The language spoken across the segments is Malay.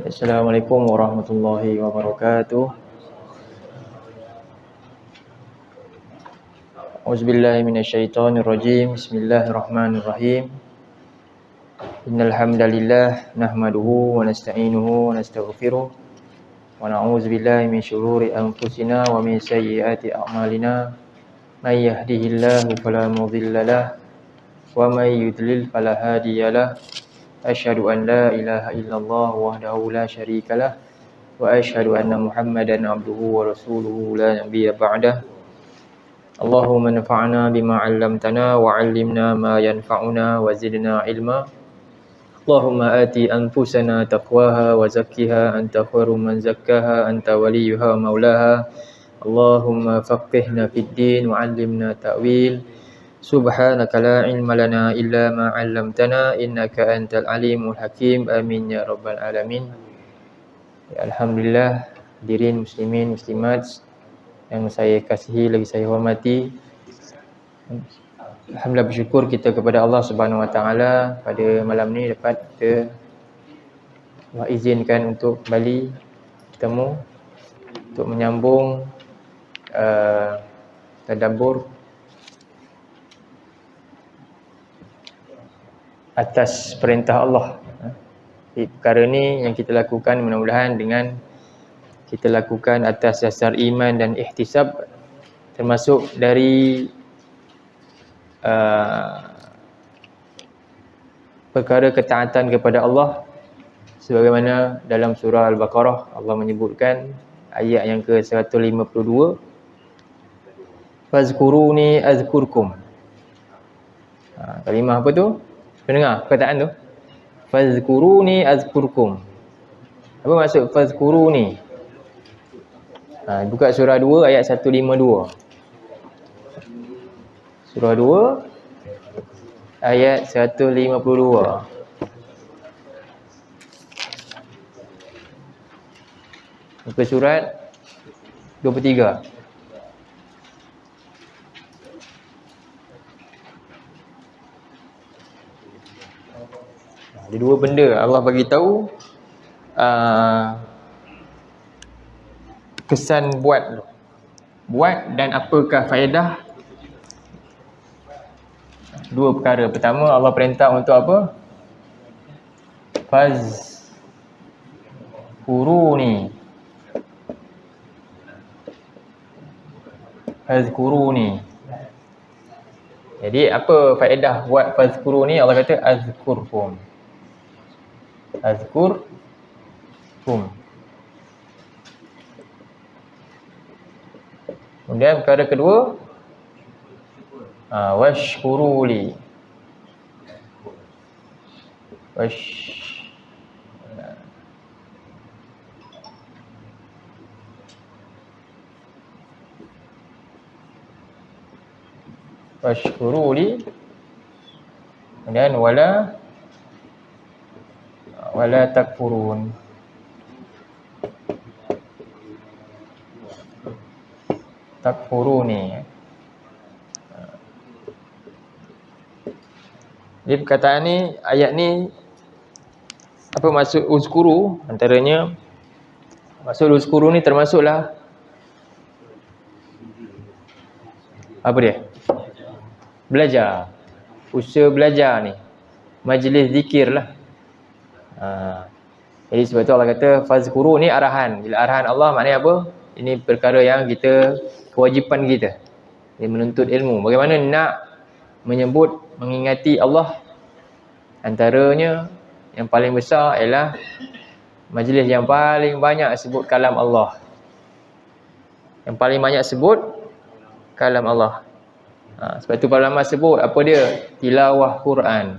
Assalamualaikum warahmatullahi wabarakatuh. Auzubillahi minasyaitonirrajim. Bismillahirrahmanirrahim. Innal hamdalillah nahmaduhu wa nasta'inuhu wa nastaghfiruh wa na'udzu billahi min shururi anfusina wa min sayyiati a'malina. May yahdihillahu fala mudilla lahu wa may yudlil fala hadiyalah. Asyhadu an la ilaha illallah wahdahu la syarikalah wa asyhadu anna Muhammadan abduhu wa rasuluhu la nabiyya ba'dah. Allahumma anfa'na bima 'allamtana wa 'allimna ma yanfa'una wa zidna ilma. Allahumma ati anfusana taqwaha wa zakkiha anta khairu man zakkaha anta waliyuha wa maulaha. Allahumma faqihna fid din wa 'allimna ta'wil. Subhanaka la ilma lana illa ma 'allamtana innaka antal alimul hakim. Amin ya rabbal alamin. Ya, alhamdulillah, hadirin muslimin muslimat yang saya kasihi lagi saya hormati. Alhamdulillah, bersyukur kita kepada Allah Subhanahu wa taala pada malam ni dapat kita Allah izinkan untuk kembali bertemu untuk menyambung tadabbur atas perintah Allah. Perkara ni yang kita lakukan mudah-mudahan dengan kita lakukan atas dasar iman dan ihtisab, termasuk dari perkara ketaatan kepada Allah, sebagaimana dalam surah Al-Baqarah Allah menyebutkan ayat yang ke-152, fazkuruni azkurkum. Kalimah apa tu? Pendengar perkataan tu? Fazkuruni azkurkum. Apa maksud fazkuruni? Buka surah 2 ayat 152. Surah 2 ayat 152. Muka surat 23. Ada dua benda Allah bagi tahu kesan buat dan apakah faedah. Dua perkara. Pertama, Allah perintah untuk apa? Fazkuruni. Jadi apa faedah buat fazkuruni? Allah kata azkurkum. Kemudian perkara kedua, washkuruli. Washkuruli. Kemudian wala takfurun. Takfuruni. Jadi perkataan ni, ayat ni, apa maksud uzkuru? Antaranya maksud uzkuru ni termasuklah apa dia? Belajar. Usaha belajar ni, majlis zikir lah. Jadi sebab tu Allah kata fazkuru ni arahan. Bila arahan Allah maknanya apa? Ini perkara yang kita, kewajipan kita, dia menuntut ilmu. Bagaimana nak menyebut, mengingati Allah? Antaranya yang paling besar ialah majlis yang paling banyak sebut kalam Allah. Yang paling banyak sebut kalam Allah. Sebab tu para ulama sebut apa dia? Tilawah Quran,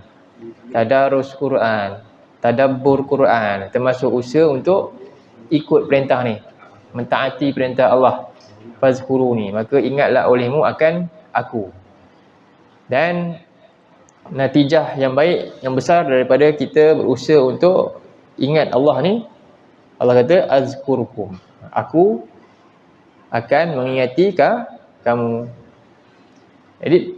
tadarus Quran, tadabbur Quran, termasuk usaha untuk ikut perintah ni, mentaati perintah Allah. Fazkuruni, maka ingatlah olehmu akan aku. Dan natijah yang baik, yang besar daripada kita berusaha untuk ingat Allah ni, Allah kata azkurkum, aku akan mengingati kamu. Jadi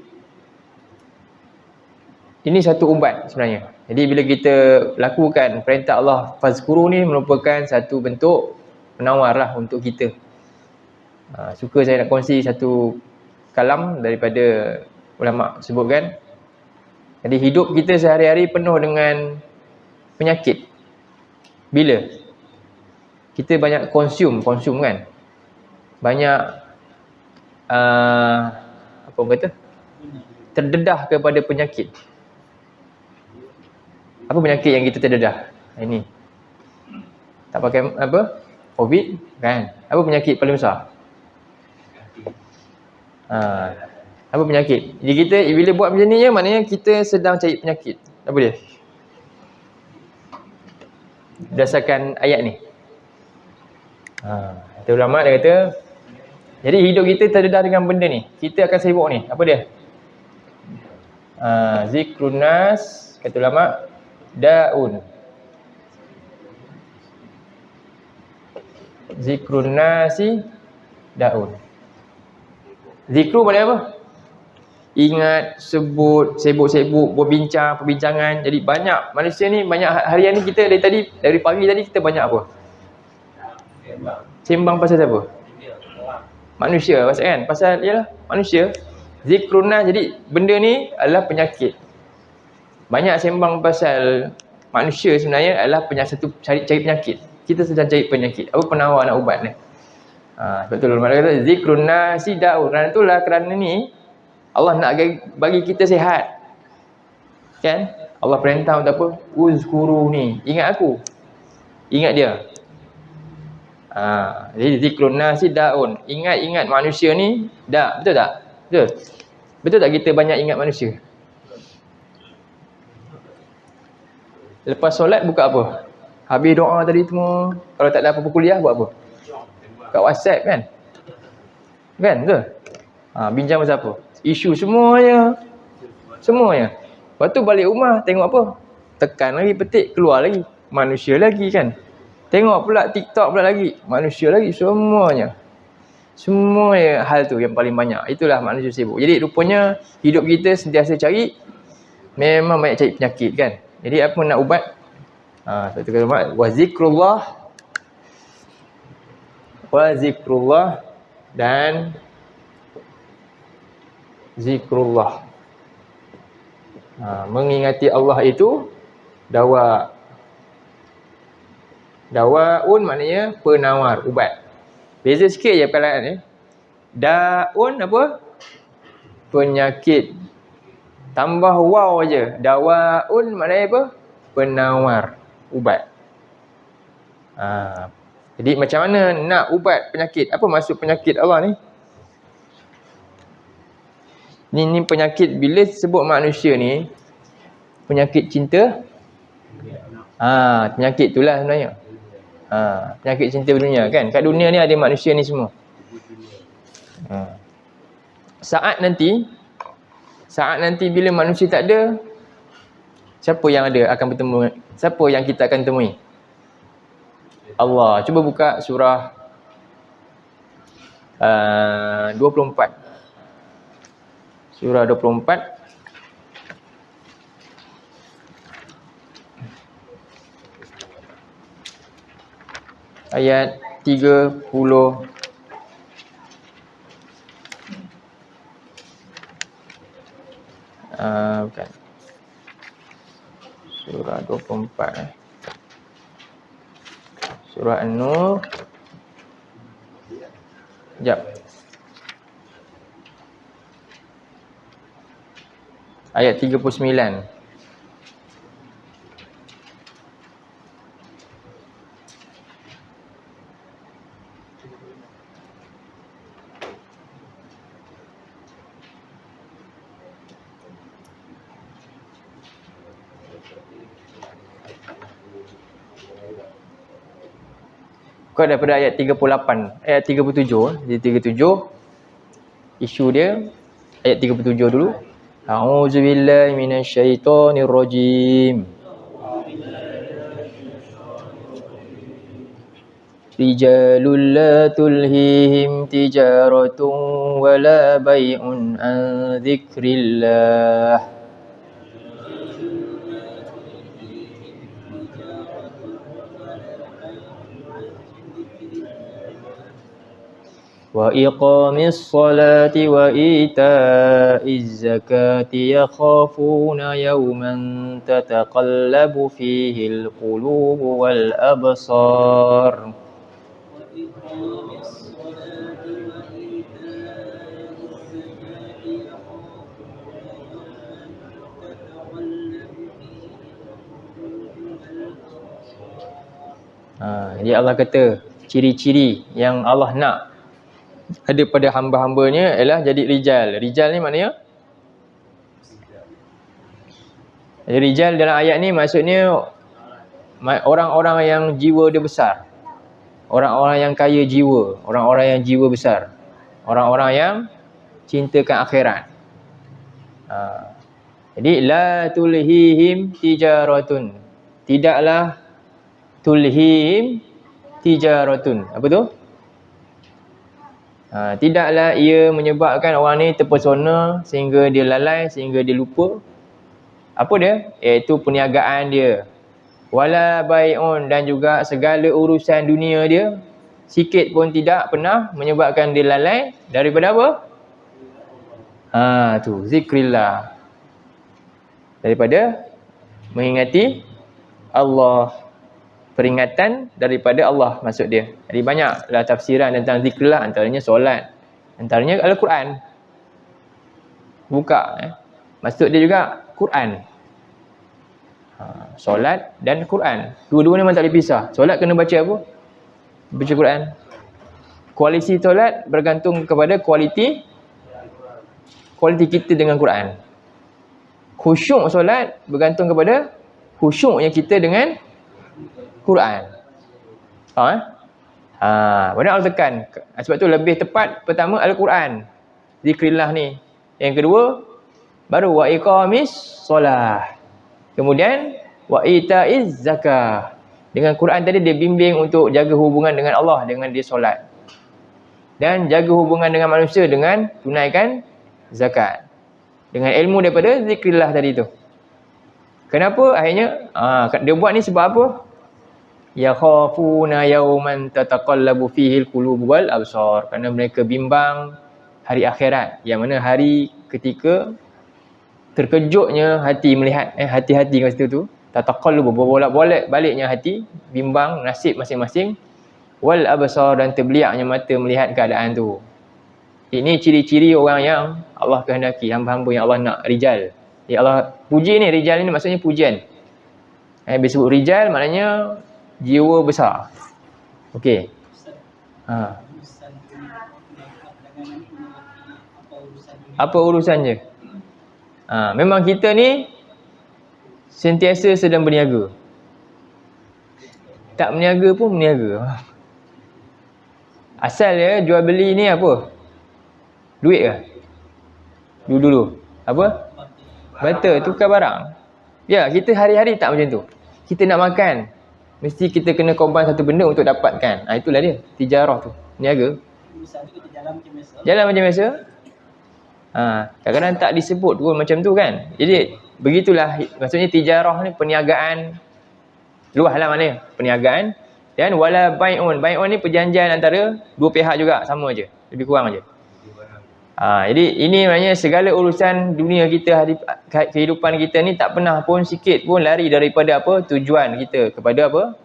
ini satu ubat sebenarnya. Jadi bila kita lakukan perintah Allah fazkuru ni merupakan satu bentuk penawar lah untuk kita. Suka saya nak kongsi satu kalam daripada ulama sebutkan. Jadi hidup kita sehari-hari penuh dengan penyakit. Bila kita banyak konsum kan, banyak apa orang kata, terdedah kepada penyakit. Apa penyakit yang kita terdedah? Ini tak pakai apa, COVID kan? Apa penyakit paling besar? Apa penyakit? Jadi kita bila buat macam ni je, maknanya kita sedang cari penyakit. Apa dia? Berdasarkan ayat ni. Kata ulama dia kata, jadi hidup kita terdedah dengan benda ni. Kita akan sibuk ni. Apa dia? Zikrun nas, kata ulama, daun. Zikrun nasi daun. Zikru maknanya apa? Ingat, sebut, sibuk-sibuk, berbincang, perbincangan. Jadi banyak manusia ni, banyak harian ni kita dari pagi tadi kita banyak apa? Sembang pasal siapa? Manusia, pasal kan? Pasal ialah manusia. Zikruna, jadi benda ni adalah penyakit. Banyak sembang pasal manusia sebenarnya adalah satu cari penyakit. Kita sedang cari penyakit. Apa penawar nak ubat ni? Betul ulama kata zikruna sidaun. Kerana ni Allah nak bagi kita sihat. Kan? Allah perintah untuk apa? Uzkuru ni. Ingat aku. Ingat dia. Jadi zikrun nasi daun. Ingat manusia ni dak. Betul tak? Betul. Betul tak kita banyak ingat manusia? Lepas solat buka apa? Habis doa tadi semua, kalau tak ada apa-apa kuliah buat apa? Kat WhatsApp kan? Kan? Betul? Bincang pasal apa? Isu semuanya. Lepas tu balik rumah tengok apa? Tekan lagi, petik, keluar lagi. Manusia lagi kan? Tengok pula TikTok pula lagi. Manusia lagi, semuanya. Semua hal tu yang paling banyak. Itulah manusia sibuk. Jadi rupanya hidup kita sentiasa cari, memang banyak cari penyakit kan? Jadi apa nak ubat? Satu kalimat, wa zikrullah dan zikrullah. Mengingati Allah itu dawa. Dawaun maknanya penawar, ubat. Beza sikit je perkataan ni. Daun apa? Penyakit. Tambah waw je. Dawaun maknanya apa? Penawar, ubat. Jadi macam mana nak ubat penyakit? Apa maksud penyakit Allah ni? Ni penyakit bila sebut manusia ni, penyakit cinta. Penyakit itulah sebenarnya. Penyakit cinta dunia kan. Kat dunia ni ada manusia ni semua. Saat nanti bila manusia tak ada, siapa yang ada akan bertemu? Siapa yang kita akan temui? Allah. Cuba buka surah 24. Surah 24. Ayat 30. Bukan. Surah 24. Surah An-Nur. Sekejap. Ayat 39. Kau daripada ayat 38, ayat 37. Jadi 37 isu dia ayat 37 dulu. A'udzubillahi minasyaitonirrajim. Rijalul la tulhihim tijaratun wala bai'un an dzikrillah وإقام الصلاة وإيتاء الزكاة يخافون يوما تتقلب فيه القلوب والأبصار. Jadi Allah kata ciri-ciri yang Allah nak ada pada hamba-hambanya ialah jadi rijal. Rijal ni maknanya, jadi rijal dalam ayat ni maksudnya orang-orang yang jiwa dia besar, orang-orang yang kaya jiwa, orang-orang yang jiwa besar, orang-orang yang cintakan akhirat. Jadi la tulhihim tijaratun, tidaklah tulhihim tijaratun. Apa tu? Tidaklah ia menyebabkan orang ni terpesona sehingga dia lalai, sehingga dia lupa. Apa dia? Iaitu perniagaan dia. Wala bai'un, dan juga segala urusan dunia dia sikit pun tidak pernah menyebabkan dia lalai daripada apa? Tu zikrillah, daripada mengingati Allah, peringatan daripada Allah maksud dia. Jadi banyaklah tafsiran tentang zikrillah, antaranya solat, antaranya Al-Quran. Buka maksud dia juga Quran. Solat dan Quran, dua-dua ni memang tak boleh pisah. Solat kena baca apa? Baca Quran. Kualiti solat bergantung kepada kualiti kita dengan Quran. Khusyuk solat bergantung kepada khusyuknya kita dengan Quran. Benar Allah tekan. Sebab tu lebih tepat pertama Al-Quran, zikrillah ni. Yang kedua baru wa iqamis solah, kemudian wa itaiz zakah. Dengan Quran tadi dia bimbing untuk jaga hubungan dengan Allah dengan dia solat, dan jaga hubungan dengan manusia dengan tunaikan zakat, dengan ilmu daripada zikrillah tadi tu. Kenapa akhirnya dia buat ni sebab apa? Yakhafuna yawman tataqallabu fihi alqulub wal absar, kerana mereka bimbang hari akhirat, yang mana hari ketika terkejutnya hati melihat hati-hati kat situ tu, tataqallabu, berbolak-balik baliknya hati, bimbang nasib masing-masing, wal absar, dan terbeliaknya mata melihat keadaan tu. Ini ciri-ciri orang yang Allah kehendaki, hamba-hamba yang Allah nak, rijal. Allah puji ni, rijal ni maksudnya pujian. Bila sebut rijal maknanya jiwa besar. Okey. Apa urusannya? Memang kita ni sentiasa sedang berniaga. Tak berniaga pun berniaga. Asal ya jual beli ni apa? Duit ke? Dulu. Apa? Barter, tukar barang. Ya, kita hari-hari tak macam tu. Kita nak makan, mesti kita kena korban satu benda untuk dapatkan. Itulah dia, tijarah tu, niaga. Jalan macam biasa. Kadang-kadang tak disebut pun macam tu kan. Jadi begitulah, maksudnya tijarah ni perniagaan. Luaslah maknanya perniagaan. Dan wala bai'un. Bai'un ni perjanjian antara dua pihak juga, sama je, lebih kurang je. Jadi ini maknanya segala urusan dunia kita, kehidupan kita ni tak pernah pun sikit pun lari daripada apa? Tujuan kita kepada apa?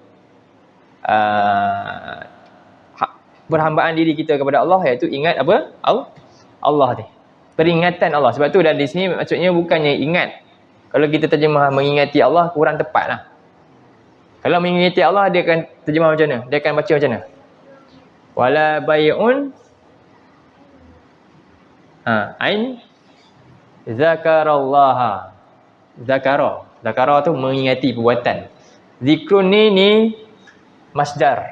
Perhambaan diri kita kepada Allah, iaitu ingat apa? Allah ni. Peringatan Allah. Sebab tu dan di sini maksudnya bukannya ingat. Kalau kita terjemah mengingati Allah kurang tepat lah. Kalau mengingati Allah, dia akan terjemah macam mana? Dia akan baca macam mana? Wala bai'un ain zakarallaha. Zakara tu mengingati perbuatan. Zikrun ni masdar.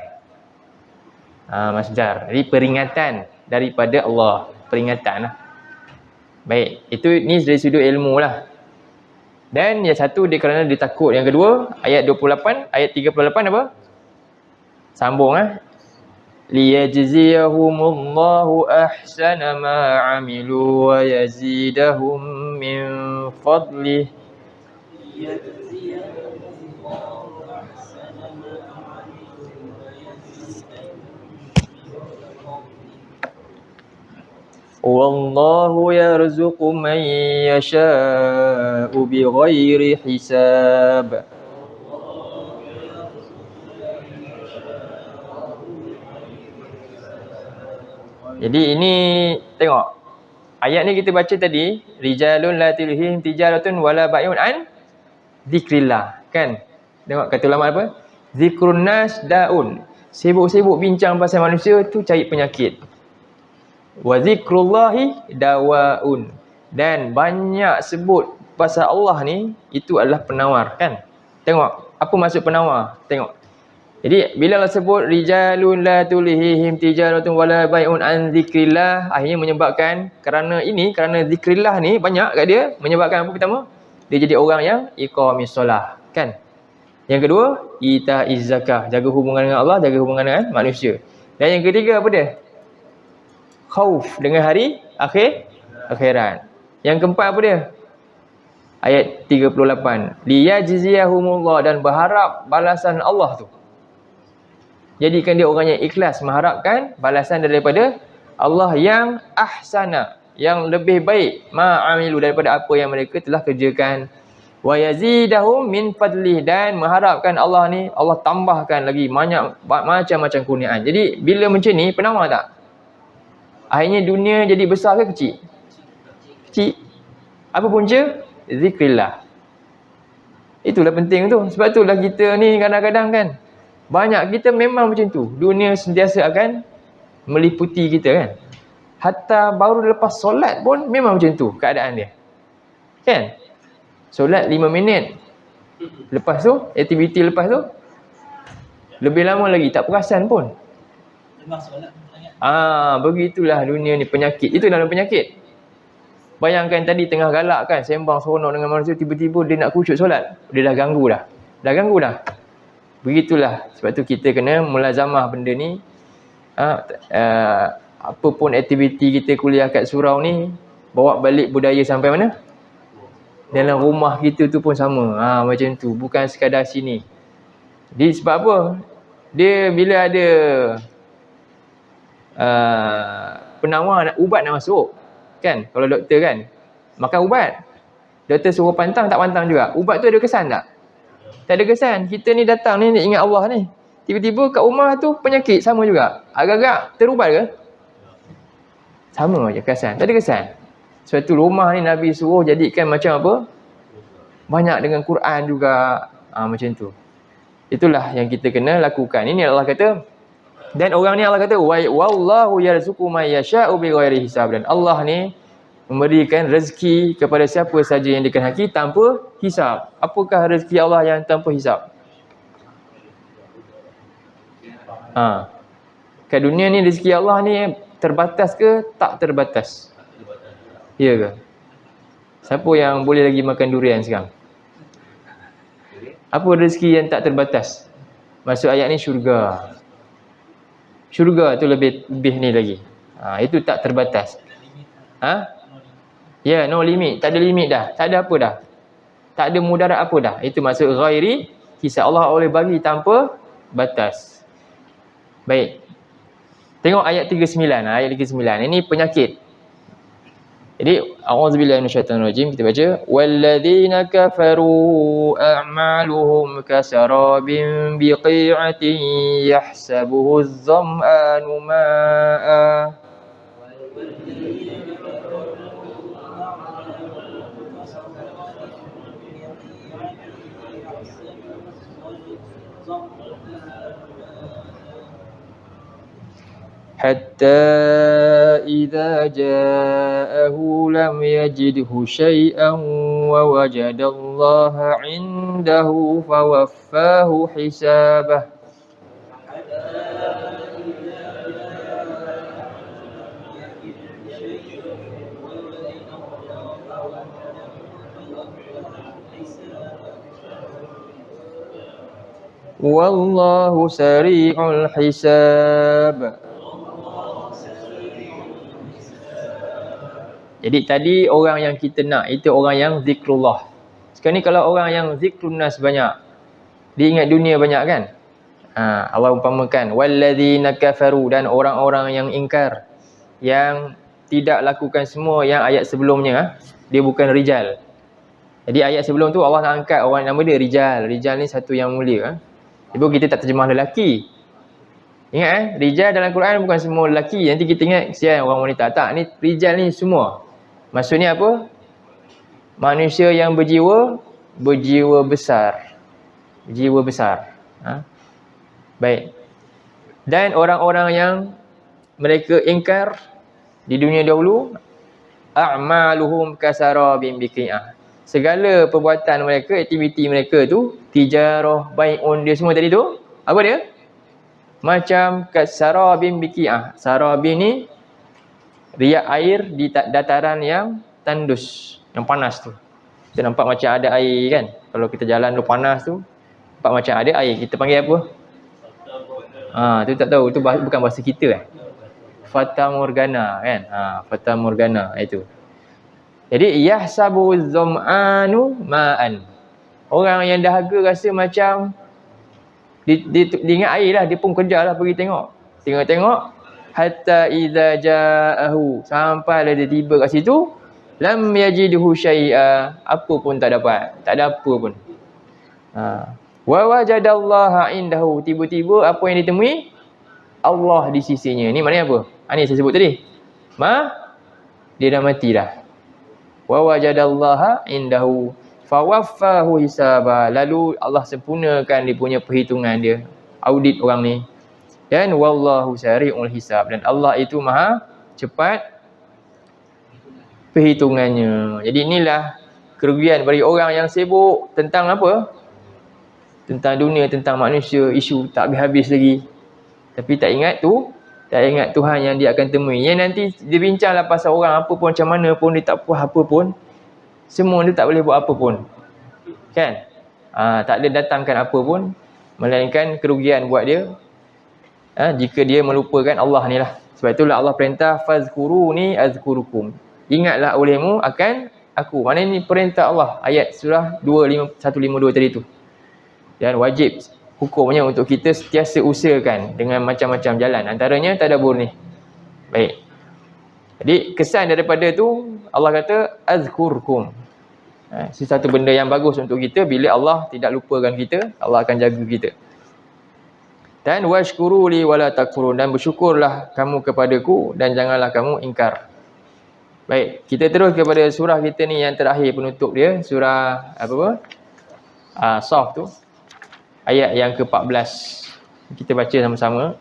Masdar. Jadi peringatan daripada Allah, peringatan lah. Baik, itu ni dari sudut ilmu lah. Dan yang satu dia kerana dia takut. Yang kedua, ayat 28, ayat 38 apa? Sambung liyajziyahumullahu ahsana ma amilu wa yazidahum min fadlih. Wallahu yarzuqu man yasha'u bighairi hisab. Jadi ini tengok. Ayat ni kita baca tadi, rijalun la tulhihim tijaratun wala bai'un an zikrillah, kan? Tengok kata ulama apa? Zikrun nas daun. Sibuk-sibuk bincang pasal manusia tu cari penyakit. Wa zikrullahi dawaun. Dan banyak sebut pasal Allah ni itu adalah penawar, kan? Tengok apa maksud penawar? Tengok. Jadi bila Allah sebut rijalun la tulhihim tijaratun wala bai'un an zikrillah, akhirnya menyebabkan kerana zikrillah ni banyak kat dia, menyebabkan apa pertama? Dia jadi orang yang iqamis solah, kan? Yang kedua, ita'iz zakah, jaga hubungan dengan Allah, jaga hubungan dengan manusia. Dan yang ketiga apa dia? Khauf dengan hari akhirat. Yang keempat apa dia? Ayat 38. Liyajziyahumullah, dan berharap balasan Allah tu. Jadikan dia orang yang ikhlas, mengharapkan balasan daripada Allah yang ahsana, yang lebih baik, ma'amilu, daripada apa yang mereka telah kerjakan. Wa yazidahum min fadlih, dan mengharapkan Allah ni, Allah tambahkan lagi banyak macam-macam kurniaan. Jadi bila macam ni, penawar tak? Akhirnya dunia jadi besar ke kecil? Kecil. Apa punca? Zikrillah. Itulah penting tu. Sebab itulah kita ni kadang-kadang kan, banyak kita memang macam tu. Dunia sentiasa akan meliputi kita, kan? Hatta baru lepas solat pun memang macam tu keadaan dia, kan? Solat 5 minit, lepas tu aktiviti lepas tu lebih lama lagi, tak perasan pun. Begitulah dunia ni, penyakit. Itu dalam penyakit. Bayangkan tadi tengah galak kan, sembang seronok dengan manusia, tiba-tiba dia nak khusyuk solat, dia dah ganggu dah. Begitulah. Sebab tu kita kena mulazamah benda ni. Apa pun aktiviti kita kuliah kat surau ni, bawa balik budaya sampai mana? Dalam rumah kita tu pun sama. Macam tu. Bukan sekadar sini. Jadi sebab apa? Dia bila ada penawar, ubat nak masuk, kan? Kalau doktor kan makan ubat, doktor suruh pantang, tak pantang juga. Ubat tu ada kesan tak? Tak ada kesan. Kita ni datang ni ingat Allah ni, tiba-tiba kat rumah tu penyakit sama juga. Agak-agak terubat ke? Sama je kesan. Tak ada kesan. Sebab tu rumah ni Nabi suruh jadikan macam apa? Banyak dengan Quran juga. Macam tu. Itulah yang kita kena lakukan. Ini Allah kata, dan orang ni Allah kata, wallahu yarzuqu may yasha'u bighairi hisab. Dan Allah ni memberikan rezeki kepada siapa saja yang dikehendaki tanpa hisab. Apakah rezeki Allah yang tanpa hisab? Kat dunia ni rezeki Allah ni terbatas ke tak terbatas? Ya ke? Siapa yang boleh lagi makan durian sekarang? Apa rezeki yang tak terbatas? Maksud ayat ni syurga. Syurga tu lebih ni lagi. Itu tak terbatas. Ya, no limit. Tak ada limit dah. Tak ada apa dah. Tak ada mudarat apa dah. Itu maksud ghairi hisab. Allah boleh bagi tanpa batas. Baik. Tengok ayat 39. Ayat 39. Ini penyakit. Jadi, a'udzubillahi minasyaitonirrajim. Kita baca. Walladzina kafaru a'maluhum kasarabin biqi'atin yahsabuhu az-zam'anu ma'a. حتى إذا جاءه لم يجده شيئا ووجد الله عنده فوفاه حسابه. والله سريع الحساب. Jadi tadi orang yang kita nak itu orang yang zikrullah. Sekarang ni kalau orang yang zikrun nas banyak, dia ingat dunia banyak kan? Allah umpamakan walladzina kafaru, dan orang-orang yang ingkar, yang tidak lakukan semua yang ayat sebelumnya. Dia bukan rijal. Jadi ayat sebelum tu Allah nak angkat orang nama dia rijal. Rijal ni satu yang mulia. Ibu kita tak terjemah lelaki. Ingat rijal dalam Quran bukan semua lelaki. Nanti kita ingat siapa orang wanita. Tak, ni rijal ni semua. Maksudnya apa? Manusia yang berjiwa besar. Jiwa besar. Baik. Dan orang-orang yang mereka ingkar di dunia dahulu, a'maluhum kasarabin biqi'ah. Segala perbuatan mereka, aktiviti mereka tu, tijarah, bai'un, dia semua tadi tu, apa dia? Macam kasarabin biqi'ah. Sarabin ni riak air di dataran yang tandus, yang panas tu. Kita nampak macam ada air kan. Kalau kita jalan tu panas tu, nampak macam ada air. Kita panggil apa? Tu tak tahu, itu bukan bahasa kita Fata Morgana kan. Fata Morgana itu. Jadi yahsabu zam'anu ma'an. Orang yang dahaga rasa macam dia ingat air lah, dia pun kejarlah pergi tengok. Tengok-tengok hatta idza ja'ahu, sampai dia tiba kat situ, lam yajidhu syai'a, apa pun tak dapat. Tak ada apa pun. Wa wajadallaha indahu, tiba-tiba apa yang ditemui? Allah di sisinya. Ni maknanya apa? Ni saya sebut tadi. Dia dah mati dah. Wa wajadallaha indahu fawaffahu hisaba. Lalu Allah sempurnakan dia punya perhitungan dia. Audit orang ni. Dan wallahu sari'ul hisab. Dan Allah itu maha cepat perhitungannya. Jadi inilah kerugian bagi orang yang sibuk tentang apa? Tentang dunia, tentang manusia, isu tak habis-habis lagi. Tapi tak ingat Tuhan yang dia akan temui. Yang nanti dia bincanglah pasal orang apa pun, macam mana pun, dia tak puas apa pun. Semua dia tak boleh buat apa pun. Kan? Tak ada datangkan apa pun. Melainkan kerugian buat dia. Jika dia melupakan Allah ni lah. Sebab itulah Allah perintah, fazkuruni azkurukum. Ingatlah olehmu akan aku. Maknanya ni perintah Allah. Ayat surah 152 tadi tu. Dan wajib hukumnya untuk kita sentiasa usahakan dengan macam-macam jalan. Antaranya tadabbur ni. Baik. Jadi kesan daripada tu, Allah kata azkurkum. Satu benda yang bagus untuk kita bila Allah tidak lupakan kita, Allah akan jaga kita. Dan washkuru li wala takfurun, dan bersyukurlah kamu kepadaku dan janganlah kamu ingkar. Baik, kita terus kepada surah kita ni yang terakhir penutup dia, surah Saf tu. Ayat yang ke-14. Kita baca sama-sama.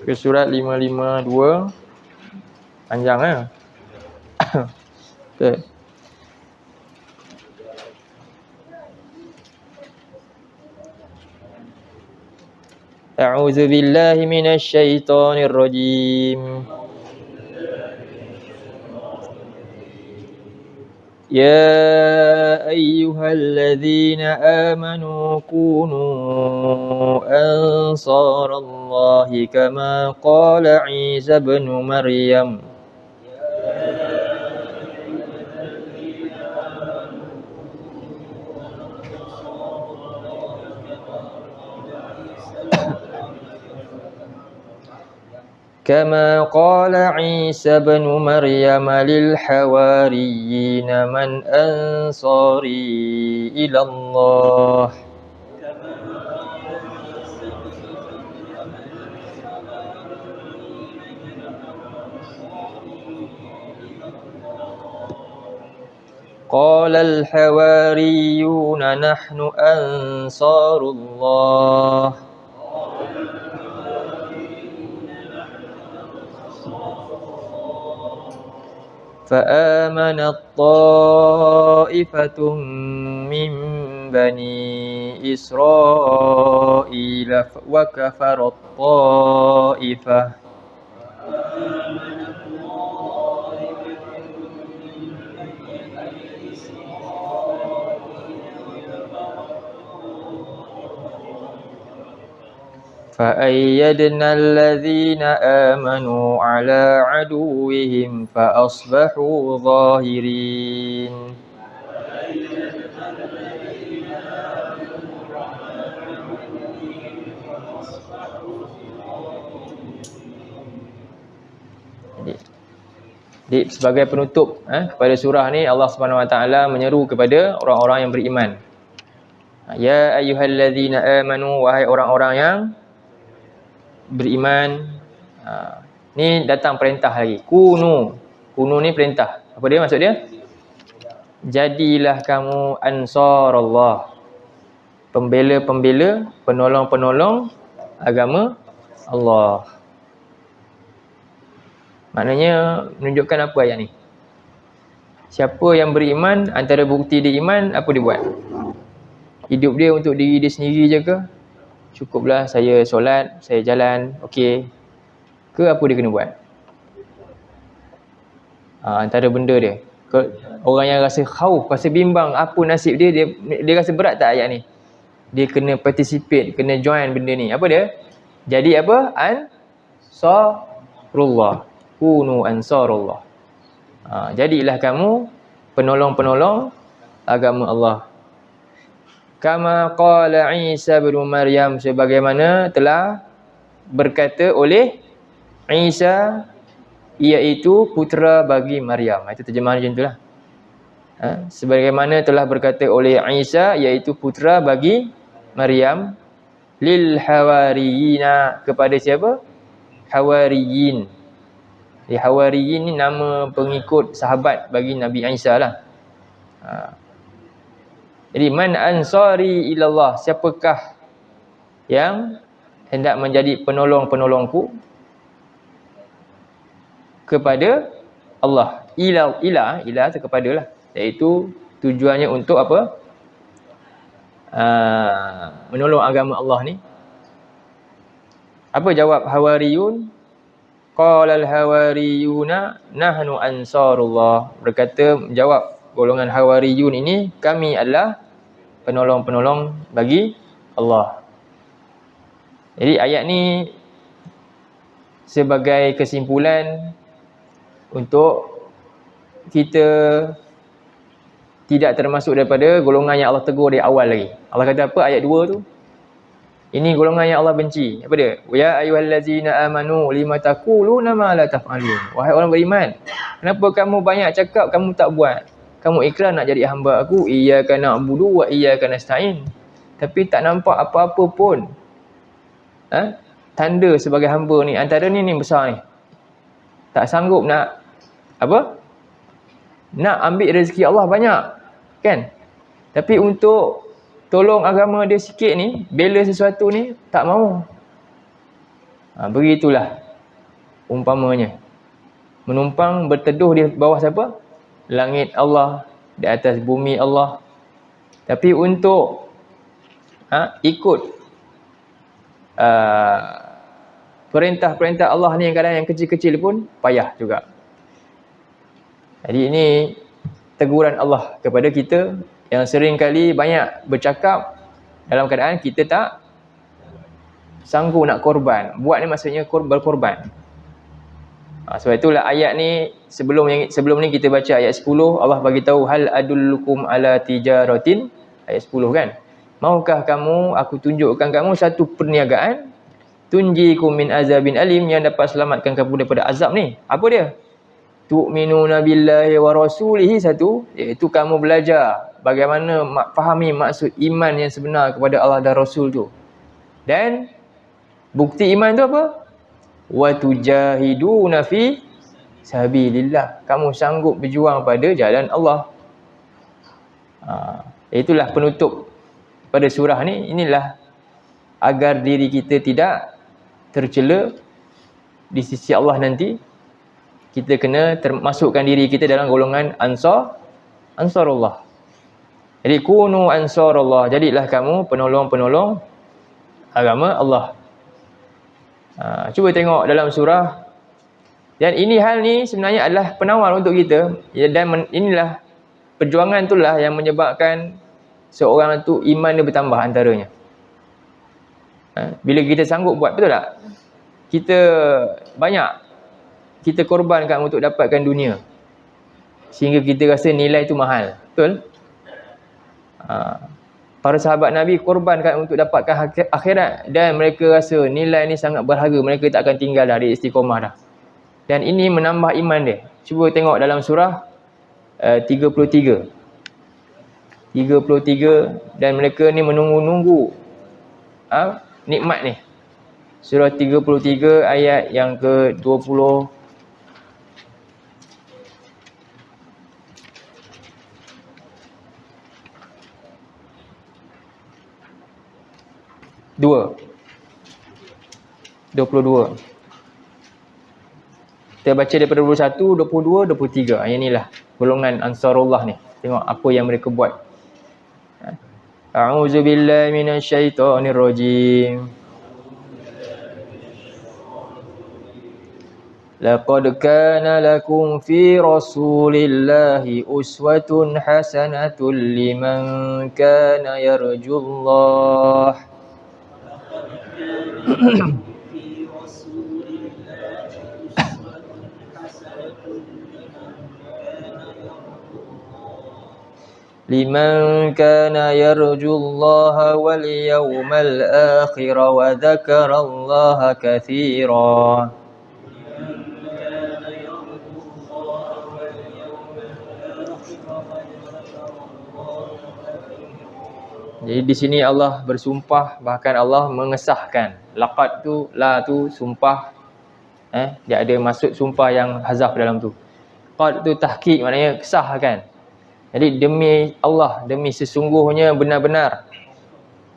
Ke surat 552. Panjang Okay. A'udzu billahi minasy syaithanir rajim. يا أيها الذين آمنوا كونوا أنصار الله كما قال عيسى ابن مريم كما قال عيسى ابن مريم للحواريين من أنصاري إلى الله قال الحواريون نحن أنصار الله فآمنت طائفة من بني إسرائيل وكفرت طائفة فأيدنا الذين آمنوا على عدوهم فأصبحوا ظاهرين Jadi sebagai penutup kepada surah ni, Allah Subhanahu Wa Taala menyeru kepada orang-orang yang beriman. Ya ayyuhallazina amanu, wahai orang-orang yang beriman. Ni datang perintah lagi. Kunu ni perintah. Apa dia maksud dia? Jadilah kamu ansarullah, pembela-pembela, penolong-penolong agama Allah. Maknanya menunjukkan apa ayat ni? Siapa yang beriman, antara bukti dia iman, apa dia buat? Hidup dia untuk diri dia sendiri je ke? Cukuplah saya solat, saya jalan, okey. Ke apa dia kena buat? Antara benda dia. Orang yang rasa khauf, rasa bimbang, apa nasib dia, dia rasa berat tak ayat ni? Dia kena participate, kena join benda ni. Apa dia? Jadi apa? Ansarullah. Kunu ansarullah. Jadilah kamu penolong-penolong agama Allah. Kama qala Isa bin Maryam, sebagaimana telah berkata oleh Isa, iaitu putera bagi Maryam. Itu terjemahan macam itulah. Sebagaimana telah berkata oleh Isa, iaitu putera bagi Maryam, lil hawariyina, kepada siapa? Hawariyin. Hawariyin ni nama pengikut sahabat bagi Nabi Isa lah. Jadi man ansari ilallah, siapakah yang hendak menjadi penolong-penolongku kepada Allah? Ila tu kepadalah, iaitu tujuannya untuk apa? Menolong agama Allah ni. Apa jawab Hawariyun? Qala al-hawariyuna nahnu ansarullah. Berkata, jawab golongan Hawariyun ini, kami adalah penolong-penolong bagi Allah. Jadi ayat ni sebagai kesimpulan untuk kita tidak termasuk daripada golongan yang Allah tegur di awal lagi. Allah kata apa ayat 2 tu? Ini golongan yang Allah benci. Apa dia? Ya ayyuhallazina amanu lima taquluna ma la taf'alun. Wahai orang beriman, kenapa kamu banyak cakap kamu tak buat? Kamu ikrar nak jadi hamba aku, iyyaka na'budu wa iyyaka nasta'in. Tapi tak nampak apa-apa pun. Tanda sebagai hamba ni, antara ni besar ni. Tak sanggup nak apa? Nak ambil rezeki Allah banyak, kan? Tapi untuk tolong agama dia sikit ni, bela sesuatu ni, tak mahu. Begitulah umpamanya. Menumpang berteduh di bawah siapa? Langit Allah, di atas bumi Allah. Tapi untuk ikut perintah-perintah Allah ni, yang kadang yang kecil-kecil pun payah juga. Jadi ini teguran Allah kepada kita yang sering kali banyak bercakap dalam keadaan kita tak sanggup nak korban. Buat ni maksudnya berkorban. Sebab itulah ayat ni, sebelum ni kita baca ayat 10, Allah bagi tahu hal adullukum ala tijaratin, ayat 10 kan. Maukah kamu, aku tunjukkan kamu satu perniagaan, tunjikum min azabin alim, yang dapat selamatkan kamu daripada azab ni. Apa dia? Tu'minuna billahi wa rasulihi, satu, iaitu kamu belajar bagaimana fahami maksud iman yang sebenar kepada Allah dan Rasul tu. Dan bukti iman tu apa? Wa tujahiduna fi sabilillah, kamu sanggup berjuang pada jalan Allah. Itulah penutup pada surah ni. Inilah agar diri kita tidak tercela di sisi Allah nanti. Kita kena termasukkan diri kita dalam golongan ansarullah. Jadi kunu ansarullah, jadilah kamu penolong-penolong agama Allah. Cuba tengok dalam surah. Dan ini hal ni sebenarnya adalah penawar untuk kita. Dan inilah perjuangan itulah yang menyebabkan seorang tu iman dia bertambah antaranya. Bila kita sanggup buat, betul tak? Kita korbankan untuk dapatkan dunia, sehingga kita rasa nilai itu mahal. Betul? Para sahabat Nabi korbankan untuk dapatkan akhirat, dan mereka rasa nilai ni sangat berharga, mereka tak akan tinggal dah, dia istiqomah dah. Dan ini menambah iman dia. Cuba tengok dalam surah 33 dan mereka ni menunggu-nunggu nikmat ni. Surah 33 ayat yang ke-20 22. Kita baca daripada 21, 22, 23. Yang inilah golongan Ansarullah ni. Tengok apa yang mereka buat. A'udzubillahi minasyaitonirrajim. Laqad kana lakum fi rasulillahi uswatun hasanatun liman kana yarjullah. Liman kana yarjullaha wal yawmal akhir wa dzakarallaha katsira. Jadi di sini Allah bersumpah, bahkan Allah mengesahkan. Laqad tu, la tu sumpah. Dia ada maksud sumpah yang hazaf dalam tu. Qad tu tahqiq, maknanya kesahkan. Jadi demi Allah, demi sesungguhnya benar-benar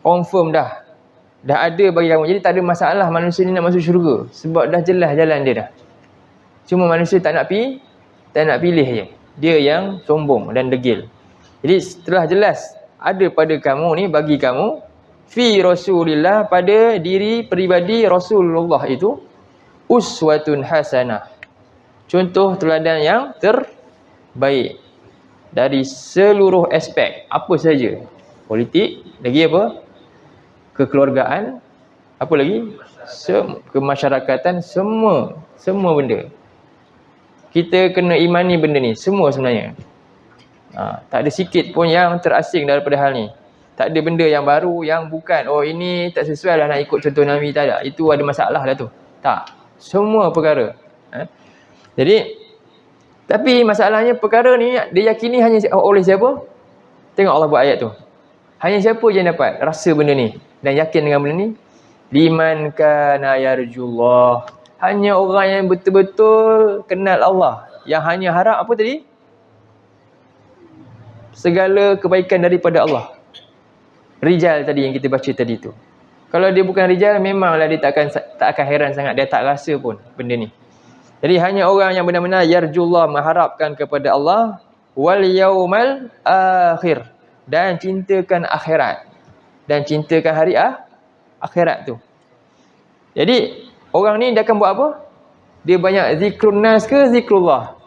confirm dah ada bagi kamu. Jadi tak ada masalah manusia ni nak masuk syurga, sebab dah jelas jalan dia dah. Cuma manusia tak nak pilih je. Dia yang sombong dan degil. Jadi setelah jelas ada pada kamu ni, bagi kamu fi Rasulillah, pada diri peribadi Rasulullah itu, uswatun hasanah, contoh teladan yang terbaik dari seluruh aspek, apa saja. Politik, lagi apa? Kekeluargaan, apa lagi? Kemasyarakatan, semua benda. Kita kena imani benda ni, semua sebenarnya. Tak ada sikit pun yang terasing daripada hal ni. Tak ada benda yang baru, yang bukan, oh ini tak sesuai lah nak ikut contoh Nabi, tak ada. Itu ada masalah dah tu. Tak. Semua perkara. Jadi, tapi masalahnya perkara ni diyakini hanya oleh siapa? Tengok Allah buat ayat tu. Hanya siapa je yang dapat rasa benda ni dan yakin dengan benda ni? Liman kana yarjullah. Hanya orang yang betul-betul kenal Allah, yang hanya harap apa tadi? Segala kebaikan daripada Allah. Rijal tadi yang kita baca tadi tu. Kalau dia bukan rijal, memanglah dia tak akan heran sangat, dia tak rasa pun benda ni. Jadi hanya orang yang benar-benar yarjullah, mengharapkan kepada Allah, wal yaumal akhir, dan cintakan akhirat, dan cintakan hari akhirat tu. Jadi orang ni dia akan buat apa? Dia banyak zikrun nas ke zikrullah?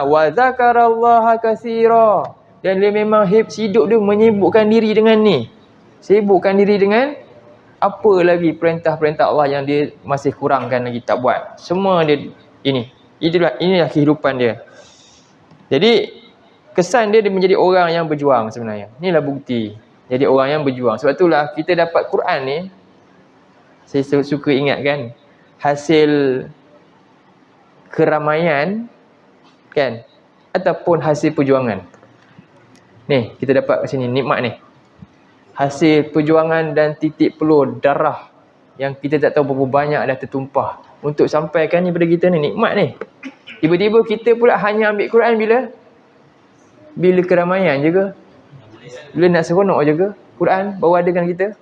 Wa zakarallaha katsira, dan dia memang hidup dia menyibukkan diri dengan ni. Sibukkan diri dengan apa lagi perintah-perintah Allah yang dia masih kurangkan lagi, tak buat. Semua dia inilah kehidupan dia. Jadi kesan dia menjadi orang yang berjuang sebenarnya. Inilah bukti jadi orang yang berjuang. Sebab itulah kita dapat Quran ni, saya suka ingatkan, hasil keramaian kan, ataupun hasil perjuangan. Ni kita dapat kat sini nikmat ni. Hasil perjuangan dan titik pelur darah yang kita tak tahu berapa banyak dah tertumpah untuk sampaikan ni pada kita ni, nikmat ni. Tiba-tiba kita pula hanya ambil Quran bila keramaian je ke? Bila nak seronok je ke? Quran baru ada kan kita?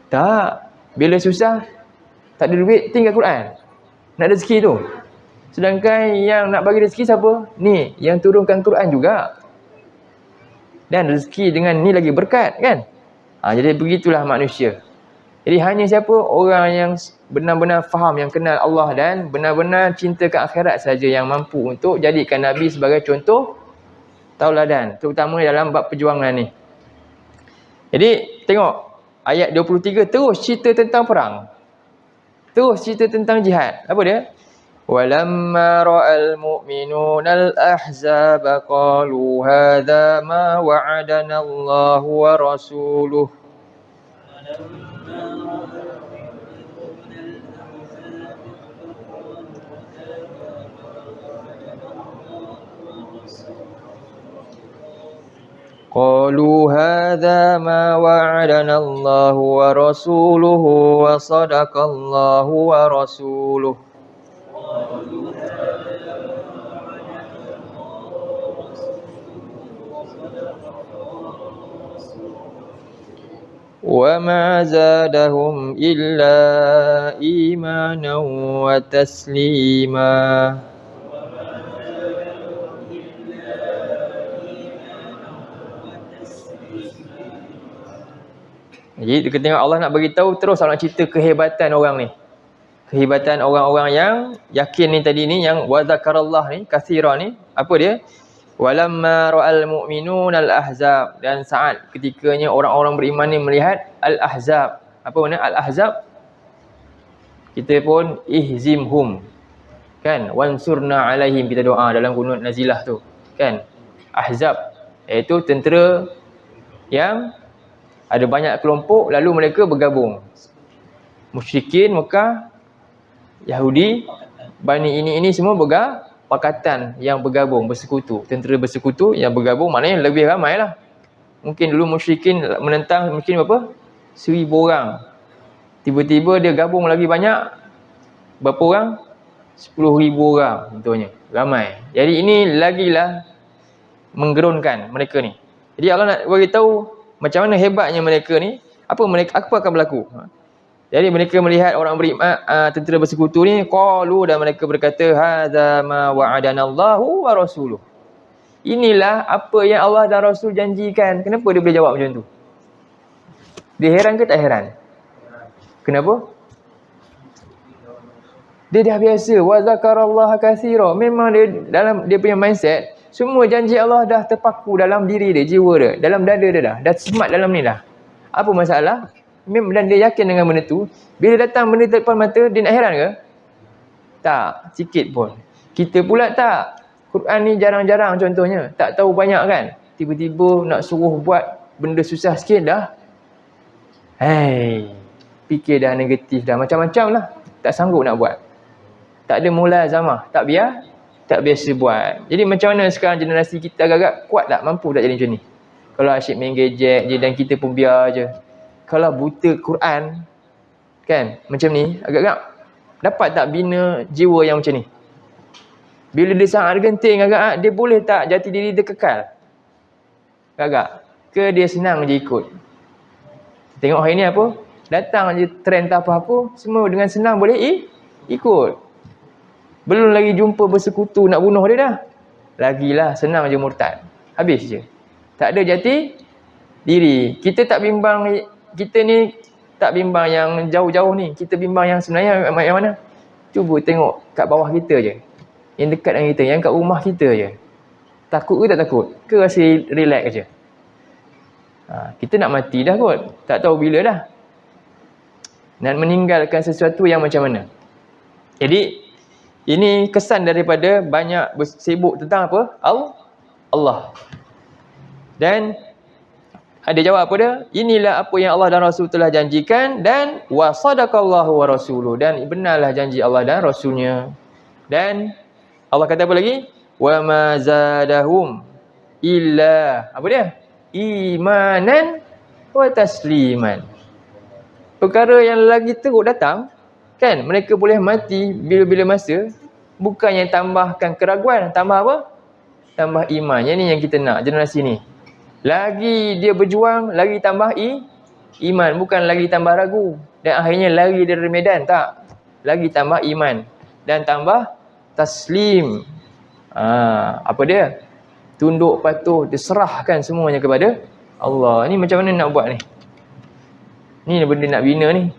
Tak. Bila susah, tak ada duit, tinggal Quran. Nak rezeki tu. Sedangkan yang nak bagi rezeki siapa? Ni, yang turunkan Quran juga. Dan rezeki dengan ni lagi berkat kan? Jadi begitulah manusia. Jadi hanya siapa? Orang yang benar-benar faham, yang kenal Allah dan benar-benar cintakan akhirat saja yang mampu untuk jadikan Nabi sebagai contoh tauladan, terutama dalam bab perjuangan ni. Jadi tengok ayat 23 terus cerita tentang perang. Terus cerita tentang jihad. Apa dia? Walamma ra'al mu'minuna al-ahzaba qalu hadha ma wa'adana Allah wa rasuluh. قالوا هذا ما وعدنا الله ورسوله وصدق الله ورسوله وما زادهم إلا إيمانا وتسليما. Jadi kita tengok Allah nak beritahu terus, Allah nak cerita kehebatan orang ni. Kehebatan orang-orang yang yakin ni tadi ni, yang wa zakarallah ni, kathira ni, apa dia? Walamma ra'al mu'minun al-ahzab, dan saat ketikanya orang-orang beriman ni melihat al-ahzab. Apa makna al-ahzab? Kita pun ihzimhum, kan? Wansurna alaihim, kita doa dalam kunut nazilah tu, kan? Ahzab iaitu tentera yang ada banyak kelompok lalu mereka bergabung. Musyrikin Mekah, Yahudi, Bani ini semua pakatan yang bergabung, bersekutu. Tentera bersekutu yang bergabung, maknanya lebih ramai lah. Mungkin dulu musyrikin menentang mungkin berapa? 1000 orang. Tiba-tiba dia gabung lagi banyak. Berapa orang? 10,000 orang contohnya. Ramai. Jadi ini lagilah menggerunkan mereka ni. Jadi Allah nak beritahu macam mana hebatnya mereka ni. Apa akan berlaku? Jadi mereka melihat orang beriman, tentera bersekutu ni, qalu, dan mereka berkata, hadza ma wa'adanallahu wa rasuluh. Inilah apa yang Allah dan Rasul janjikan. Kenapa dia boleh jawab macam tu? Dia heran ke tak heran? Kenapa? Dia dah biasa, wa zakarallaha katsira. Memang dia dalam dia punya mindset, semua janji Allah dah terpaku dalam diri dia, jiwa dia, dalam dada dia dah smart dalam ni dah. Apa masalah? Dan dia yakin dengan benda tu. Bila datang benda depan mata, dia nak heran ke? Tak, sikit pun. Kita pula tak. Quran ni jarang-jarang contohnya, tak tahu banyak kan. Tiba-tiba nak suruh buat benda susah sikit dah, fikir dah negatif dah, macam-macam lah. Tak sanggup nak buat. Tak ada mulazamah, tak biasa buat. Jadi macam mana sekarang generasi kita agak-agak kuat tak? Mampu tak jadi macam ni? Kalau asyik main gadget je dan kita pun biar je. Kalau buta Quran, kan, macam ni, agak-agak dapat tak bina jiwa yang macam ni? Bila dia sangat genting agak-agak, dia boleh tak jati diri dia kekal? Agak-agak. Ke dia senang je ikut? Tengok hari ni apa? Datang je trend tak apa-apa, semua dengan senang boleh ikut. Belum lagi jumpa bersekutu nak bunuh dia dah. Lagilah senang je murtad. Habis je. Tak ada jati diri. Kita tak bimbang. Kita ni tak bimbang yang jauh-jauh ni. Kita bimbang yang sebenarnya yang mana? Cuba tengok kat bawah kita je. Yang dekat dengan kita. Yang kat rumah kita je. Takut ke tak takut? Ke rasa relax je? Kita nak mati dah kot. Tak tahu bila dah. Dan meninggalkan sesuatu yang macam mana. Jadi, ini kesan daripada banyak sibuk tentang apa? Allah. Dan ada jawab apa dia? Inilah apa yang Allah dan Rasul telah janjikan, dan wa sadaqallahu wa rasuluh, dan benarlah janji Allah dan Rasulnya. Dan Allah kata apa lagi? Wa ma zadahum illa, apa dia? Imanan wa tasliman. Perkara yang lagi teruk datang, kan? Mereka boleh mati bila-bila masa, bukannya tambahkan keraguan, tambah apa? Tambah iman. Yang ni yang kita nak generasi ni. Lagi dia berjuang, lagi tambah iman. Bukan lagi tambah ragu. Dan akhirnya lari dari medan. Tak. Lagi tambah iman. Dan tambah taslim. Apa dia? Tunduk, patuh, diserahkan semuanya kepada Allah. Ni macam mana nak buat ni? Ni benda nak bina ni.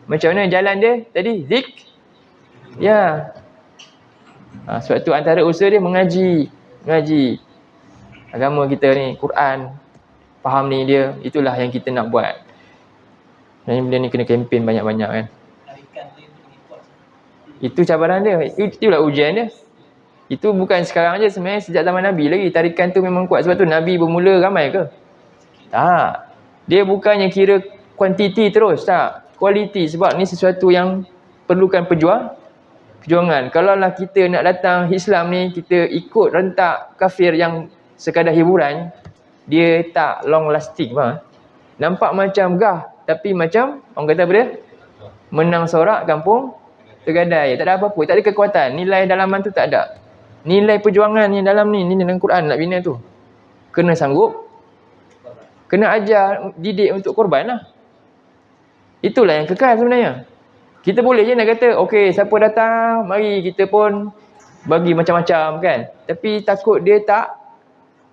Macam mana jalan dia tadi? Ya. Sebab tu antara usaha dia mengaji agama kita ni, Quran, faham ni dia, itulah yang kita nak buat. Dan benda ni kena kempen banyak-banyak kan. Itu cabaran dia, itulah ujian dia. Itu bukan sekarang je, sebenarnya sejak zaman Nabi lagi tarikan tu memang kuat. Sebab tu Nabi bermula ramai ke? Tak. Dia bukannya kira kuantiti terus, tak. Kualiti, sebab ni sesuatu yang perlukan perjuangan. Kalaulah kita nak datang Islam ni, kita ikut rentak kafir yang sekadar hiburan, dia tak long lasting, faham? Nampak macam gah, tapi macam orang kata apa dia? Menang sorak kampung tergadai. Tak ada apa-apa, tak ada kekuatan. Nilai dalaman tu tak ada. Nilai perjuangan yang dalam ni dalam Quran nak bina tu. Kena sanggup, kena ajar, didik untuk korban lah. Itulah yang kekal sebenarnya. Kita boleh je nak kata, okey, siapa datang, mari kita pun bagi macam-macam kan. Tapi takut dia tak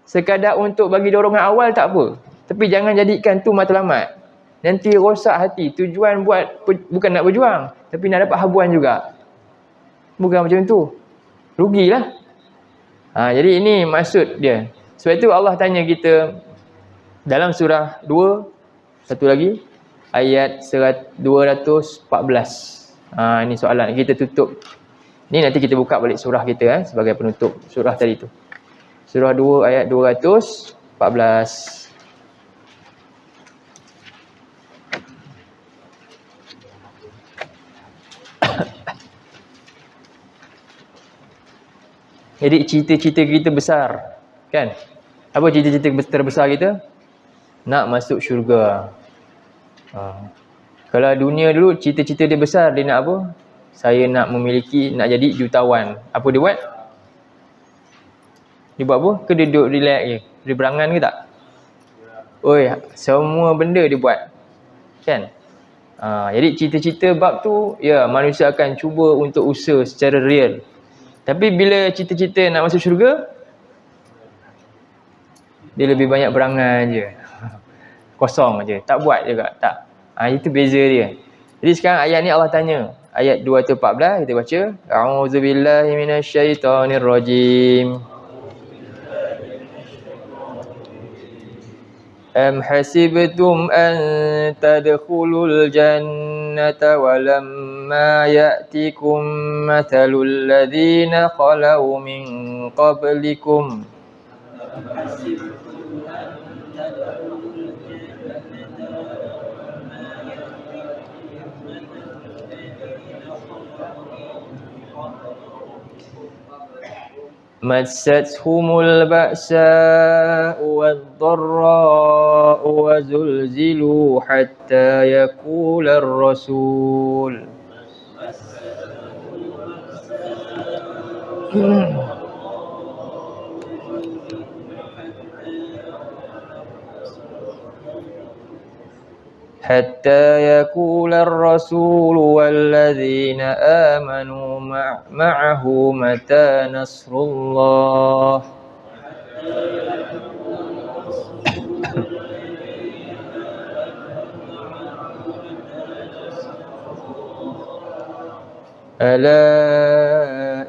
sekadar untuk bagi dorongan awal tak apa. Tapi jangan jadikan tu matlamat. Nanti rosak hati. Tujuan buat bukan nak berjuang, tapi nak dapat habuan juga. Bukan macam tu. Rugilah. Jadi ini maksud dia. Sebab itu Allah tanya kita dalam surah 2, satu lagi, ayat 214. Ini soalan. Kita tutup. Ni nanti kita buka balik surah kita sebagai penutup surah tadi tu. Surah 2 ayat 214. Jadi cita-cita kita besar, kan? Apa cita-cita terbesar kita? Nak masuk syurga. Kalau dunia dulu cita-cita dia besar, dia nak apa? Saya nak memiliki, nak jadi jutawan. Apa dia buat? Dia buat apa? Ke dia duduk relax je? Dia berangan ke tak? Oi, semua benda dia buat. Kan? Jadi cita-cita bab tu, ya, manusia akan cuba untuk usaha secara real. Tapi bila cita-cita nak masuk syurga, dia lebih banyak berangan je. Kosong je. Tak buat juga. Tak. Itu beza dia. Jadi sekarang ayat ni Allah tanya. Ayat 214 kita baca. A'udzubillahi minasyaitonirrajim. Am hasibtum an tadkhulul jannata walamma ya'tikum mathalul ladzina khalau min qablikum massatuhumul ba'sa'u wad-dharra'u wa zulzilu hatta yaqula ar-rasul حتى يقول الرسول والذين آمنوا معه متى نصر الله ألا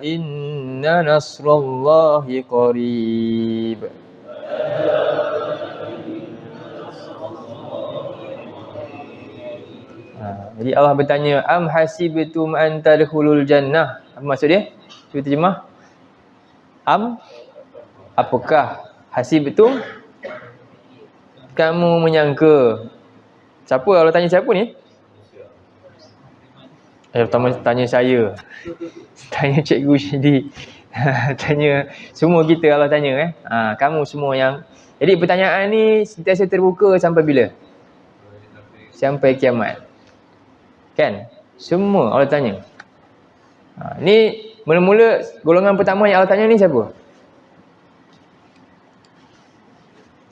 إن نصر الله قريب. Jadi Allah bertanya, am hasibtum an tadkhulul jannah. Apa maksud dia? Cuba terjemah. Apakah hasibtum, kamu menyangka. Siapa Allah tanya, siapa ni? Pertama tanya saya. Tanya cikgu Syedi. Tanya semua kita Allah tanya kamu semua yang. Jadi pertanyaan ni sentiasa terbuka sampai bila? Sampai kiamat. Kan? Semua Allah tanya. Ni mula-mula golongan pertama yang Allah tanya ni siapa?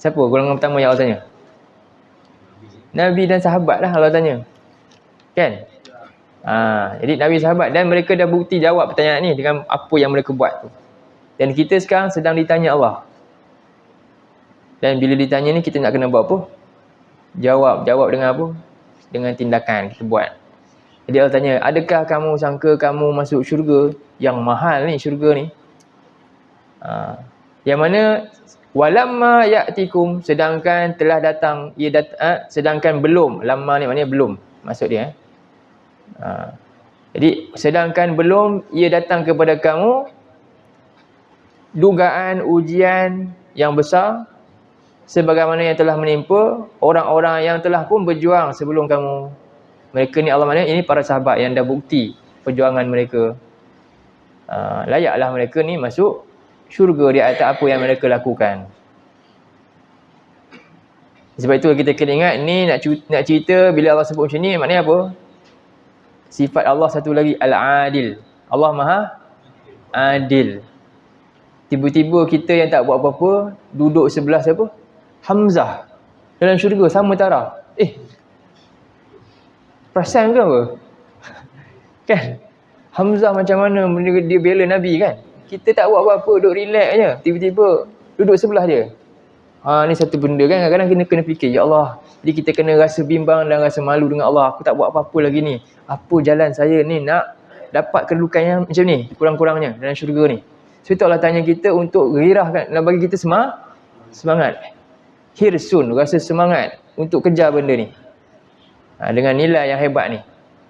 Siapa golongan pertama yang Allah tanya? Nabi dan sahabat lah Allah tanya. Kan? Jadi Nabi sahabat, dan mereka dah bukti jawab pertanyaan ni dengan apa yang mereka buat tu. Dan kita sekarang sedang ditanya Allah. Dan bila ditanya ni kita nak kena buat apa? Jawab dengan apa? Dengan tindakan kita buat. Jadi Allah tanya, adakah kamu sangka kamu masuk syurga? Yang mahal ni syurga ni. Yang mana walamma ya'tikum, sedangkan telah datang, sedangkan belum. Lamma ni maknanya belum. Maksud dia. Jadi sedangkan belum ia datang kepada kamu dugaan ujian yang besar sebagaimana yang telah menimpa orang-orang yang telah pun berjuang sebelum kamu. Mereka ni Allah maknanya ini para sahabat yang dah bukti perjuangan mereka. Layaklah mereka ni masuk syurga di atas apa yang mereka lakukan. Sebab itu kita kena ingat, ni nak cerita bila Allah sebut macam ni, maknanya apa? Sifat Allah satu lagi, Al-Adil. Allah Maha Adil. Tiba-tiba kita yang tak buat apa-apa, duduk sebelah siapa? Hamzah. Dalam syurga, sama taraf. Perasan ke apa? Kan? Hamzah macam mana dia bela Nabi kan? Kita tak buat apa-apa, duduk relax je. Tiba-tiba duduk sebelah dia. Ni satu benda kan, kadang-kadang kena fikir, ya Allah. Jadi kita kena rasa bimbang dan rasa malu dengan Allah. Aku tak buat apa-apa lagi ni. Apa jalan saya ni nak dapat kedudukan yang macam ni, kurang-kurangnya dalam syurga ni. So itu Allah tanya kita untuk gairahkan dan bagi kita semangat. Hirsun, rasa semangat untuk kejar benda ni. Dengan nilai yang hebat ni.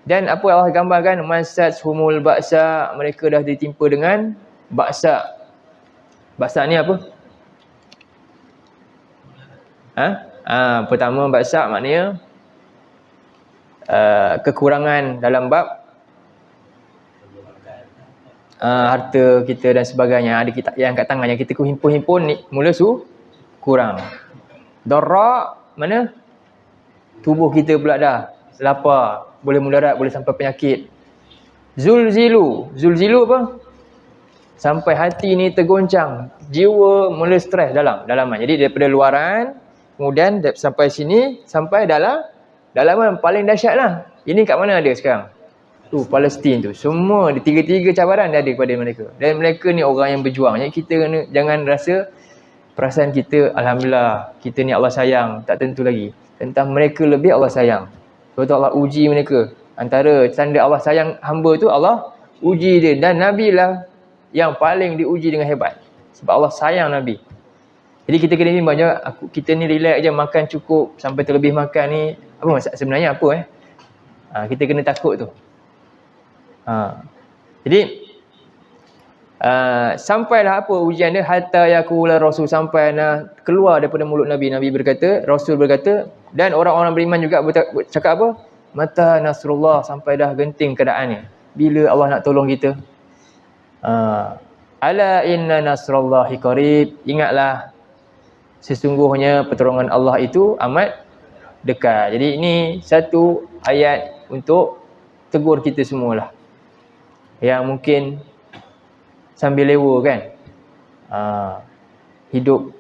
Dan apa Allah gambarkan? Masat humul baksa, mereka dah ditimpa dengan baksa. Baksa ni apa? Pertama baksa maknanya kekurangan dalam bab harta kita dan sebagainya. Ada kita yang kat tangan yang kita himpun ni mula kurang. Darra mana? Tubuh kita pula dah lapar, boleh mudarat, boleh sampai penyakit. Zulzilu apa? Sampai hati ni tergoncang, jiwa mula stres dalaman. Jadi daripada luaran, kemudian sampai sini, sampai dalaman paling dahsyat lah. Ini kat mana ada sekarang? Palestin tu. Semua, tiga-tiga cabaran dia ada kepada mereka. Dan mereka ni orang yang berjuang. Jadi kita jangan rasa perasaan kita, Alhamdulillah, kita ni Allah sayang. Tak tentu lagi. Tentang mereka lebih Allah sayang. Sebab tu Allah uji mereka. Antara tanda Allah sayang hamba tu, Allah uji dia. Dan Nabi lah yang paling diuji dengan hebat. Sebab Allah sayang Nabi. Jadi kita kena bimbang je, kita ni relax je, makan cukup, sampai terlebih makan ni, apa masalah sebenarnya apa kita kena takut tu. Jadi sampailah apa ujian dia, hatta yaqula Rasul, sampai keluar daripada mulut Nabi. Nabi berkata, Rasul berkata, dan orang-orang beriman juga cakap apa? Mata nasrullah, sampai dah genting keadaannya. Bila Allah nak tolong kita? Ala inna nasrullahi qarib. Ingatlah, sesungguhnya pertolongan Allah itu amat dekat. Jadi ini satu ayat untuk tegur kita semualah, yang mungkin sambil lewa kan, hidup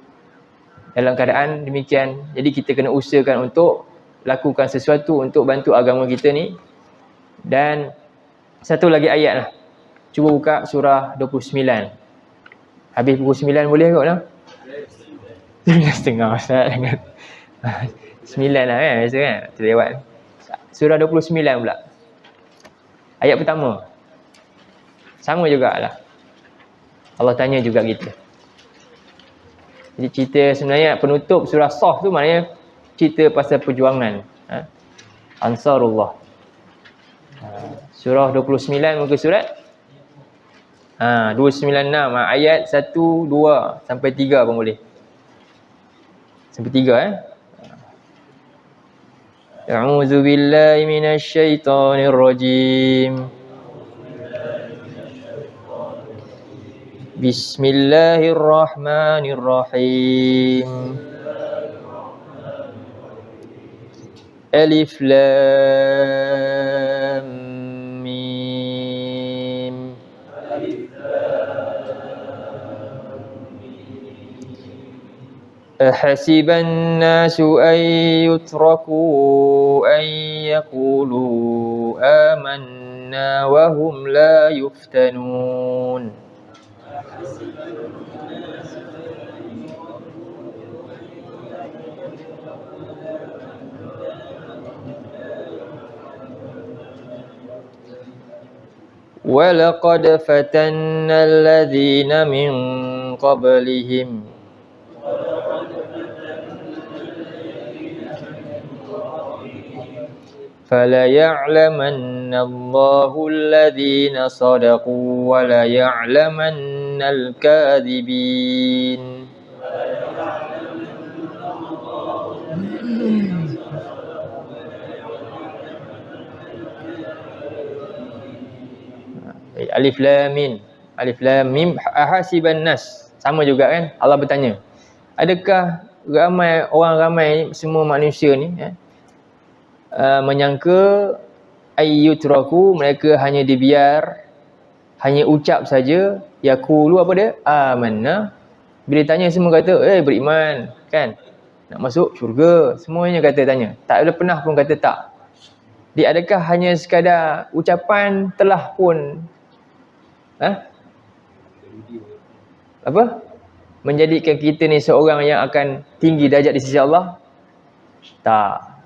dalam keadaan demikian. Jadi kita kena usahakan untuk lakukan sesuatu untuk bantu agama kita ni. Dan satu lagi ayat lah, cuba buka surah 29. Habis pukul 9 boleh kot lah? 9.30 Ustaz. 9 lah kan, biasa kan, terlewat. Surah 29 pula, ayat pertama. Sama jugalah, Allah tanya juga kita. Jadi cerita sebenarnya penutup surah Saf tu maknanya cerita pasal perjuangan Ansarullah. Surah 29 muka surat 296, ayat 1, 2 sampai 3 pun boleh. Sampai 3 A'udzu billahi minasy syaithanir rajim. Bismillahirrahmanirrahim. Alif Lam Mim. Ahasiban nasu an yutraku an yaqulu amanna wa hum la yuftanun. وَلَقَدْ فَتَنَّا الَّذِينَ مِنْ قَبْلِهِمْ فَلَيَعْلَمَنَّ اللَّهُ الَّذِينَ صَدَقُوا وَلَيَعْلَمَنَّ الْكَاذِبِينَ. Alif Lam Mim. Alif Lam Mim. Ahasiban nas. Sama juga kan? Allah bertanya, adakah ramai orang ramai semua manusia ni menyangka ayyutraku, mereka hanya dibiar, hanya ucap saja, yaqulu apa dia? Amanna. Bila tanya semua kata, beriman, kan? Nak masuk syurga, semuanya kata tanya. Tak ada pernah pun kata tak. Dia adakah hanya sekadar ucapan telah pun menjadikan kita ni seorang yang akan tinggi darjat di sisi Allah? Tak.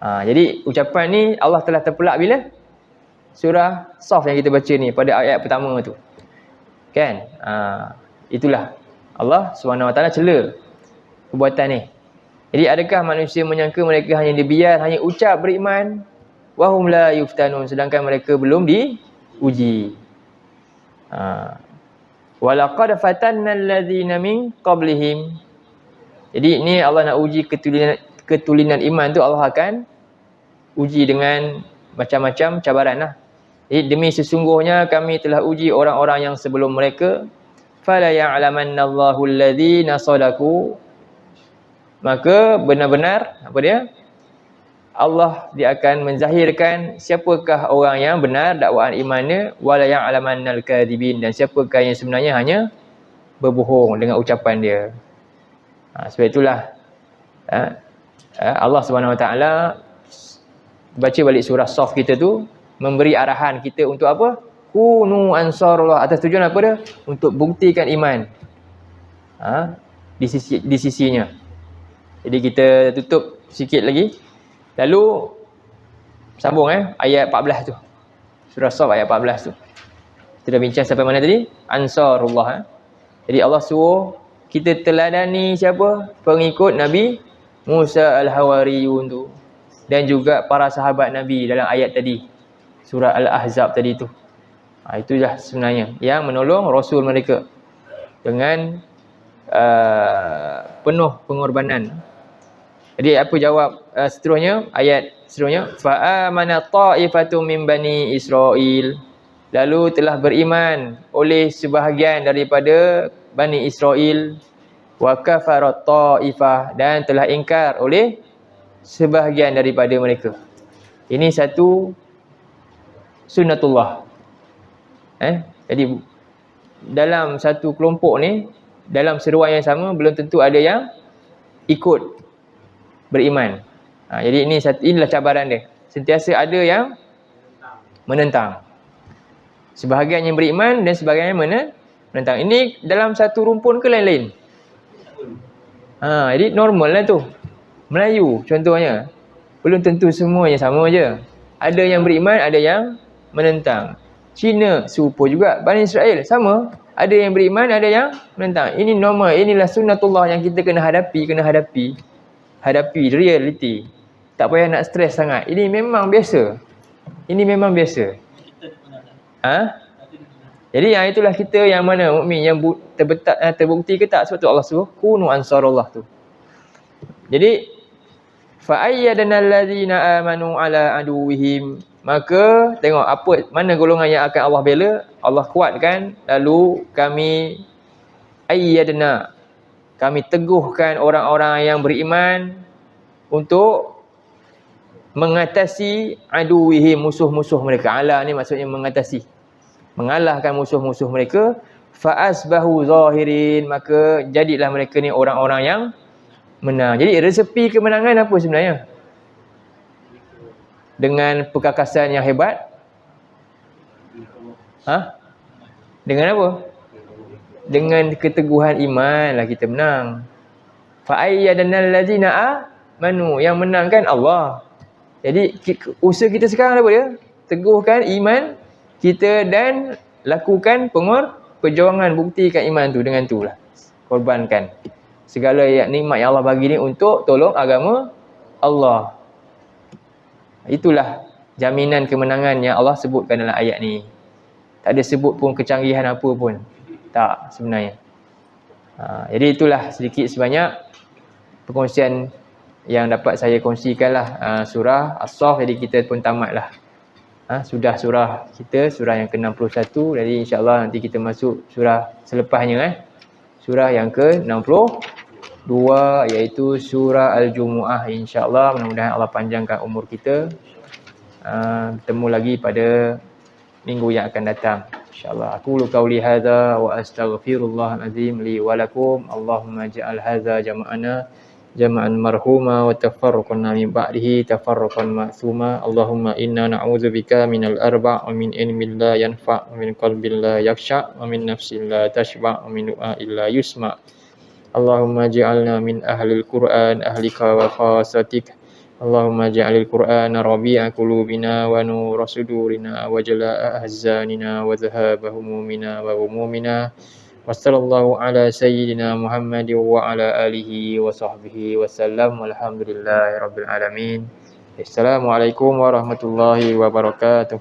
Jadi ucapan ni Allah telah terpelak bila? Surah Saf yang kita baca ni pada ayat pertama tu. Kan? Itulah Allah SWT cela perbuatan ni. Jadi adakah manusia menyangka mereka hanya dibiar, hanya ucap beriman, wahum la yuftanun, sedangkan mereka belum diuji. Walaqad fatanna allazina min qablihim. Jadi ni Allah nak uji ketulinan iman tu, Allah akan uji dengan macam-macam cabaran lah. Jadi demi sesungguhnya kami telah uji orang-orang yang sebelum mereka. Fala ya'lamanna Allahu allazina sadaqu, maka benar-benar Allah dia akan menzahirkan siapakah orang yang benar dakwaan imannya, wala ya'lamannal kadhibin, dan siapakah yang sebenarnya hanya berbohong dengan ucapan dia. Sebab itulah Allah SWT baca balik surah Saf kita tu, memberi arahan kita untuk apa? Kunu ansarullah, atas tujuan apa dia? Untuk buktikan iman di sisinya. Jadi kita tutup sikit lagi. Lalu sambung ayat 14 tu. Surah Saf ayat 14 tu. Kita dah bincang sampai mana tadi? Ansarullah. Jadi Allah suruh kita teladani siapa? Pengikut Nabi Musa Al-Hawariyun tu. Dan juga para sahabat Nabi dalam ayat tadi. Surah Al-Ahzab tadi tu. Itulah sebenarnya yang menolong Rasul mereka dengan penuh pengorbanan. Jadi apa jawab seterusnya? Ayat seterusnya, fa amana ta'ifatum min bani Israil, lalu telah beriman oleh sebahagian daripada Bani Israel, wa kafarat ta'ifah, dan telah ingkar oleh sebahagian daripada mereka. Ini satu sunnatullah. Jadi dalam satu kelompok ni, dalam seruan yang sama, belum tentu ada yang ikut beriman. Jadi inilah cabaran dia. Sentiasa ada yang menentang. Sebahagian yang beriman dan sebahagian yang menentang. Ini dalam satu rumpun ke lain-lain? Jadi normal lah tu. Melayu contohnya, belum tentu semuanya sama je. Ada yang beriman, ada yang menentang. Cina serupa juga. Bani Israel sama. Ada yang beriman, ada yang menentang. Ini normal. Inilah sunnatullah yang kita kena hadapi. Hadapi reality. Tak payah nak stres sangat. Ini memang biasa. Jadi itulah kita yang mana mukmin yang terbukti ke tak. Sebab tu Allah suruh kunu ansarullah tu. Jadi fa ayyadna allazina amanu ala aduwihim, maka tengok mana golongan yang akan Allah bela, Allah kuatkan. Lalu kami ayyadna, kami teguhkan orang-orang yang beriman untuk mengatasi aduwihim, musuh-musuh mereka. Ala ni maksudnya mengatasi, mengalahkan musuh-musuh mereka. Fa asbahu zahirin, maka jadilah mereka ni orang-orang yang menang. Jadi resepi kemenangan apa sebenarnya? Dengan perkakasan yang hebat. Dengan apa? Dengan keteguhan iman lah kita menang. Fa ayyadnal ladzina amanu, yang menang kan Allah. Jadi usaha kita sekarang apa dia? Teguhkan iman kita dan lakukan perjuangan buktikan iman tu dengan tu lah. Korbankan segala nikmat yang Allah bagi ni untuk tolong agama Allah. Itulah jaminan kemenangan yang Allah sebutkan dalam ayat ni. Tak ada sebut pun kecanggihan apa pun. Tak sebenarnya. Jadi itulah sedikit sebanyak perkongsian yang dapat saya kongsikan lah. Surah As-Saf, jadi kita pun tamat lah. Sudah surah kita, surah yang ke-61. Jadi insyaAllah nanti kita masuk surah selepasnya. Surah yang ke-62. 2 iaitu surah Al-Jumu'ah, insya-Allah. Mudah-mudahan Allah panjangkan umur kita. Bertemu lagi pada minggu yang akan datang, insya-Allah. Aku qauli hadza wa astaghfirullahal azim li wa lakum. Allahumma ja'al hadza jama'ana jama'an marhuma wa tafarraqna min ba'dihi tafarraqan ma'suma. Allahumma inna na'udzubika minal arba' wa min ilmin la yanfa' wa min qalbin la yakhsha' wa min nafsin la tashba' wa min du'a'in la yusma'. Allahumma ja'alna min ahlil Qur'an ahlika wa khasatik. Allahumma ja'alil Qur'ana rabi'a qulubina wa nura sudurina wa jala'a ahzanina wa dhahaba humumina wa humumina. Wa sallallahu ala sayyidina Muhammadin wa ala alihi wa sahbihi wa sallam. Walhamdulillahi rabbil alamin. Assalamualaikum warahmatullahi wabarakatuh.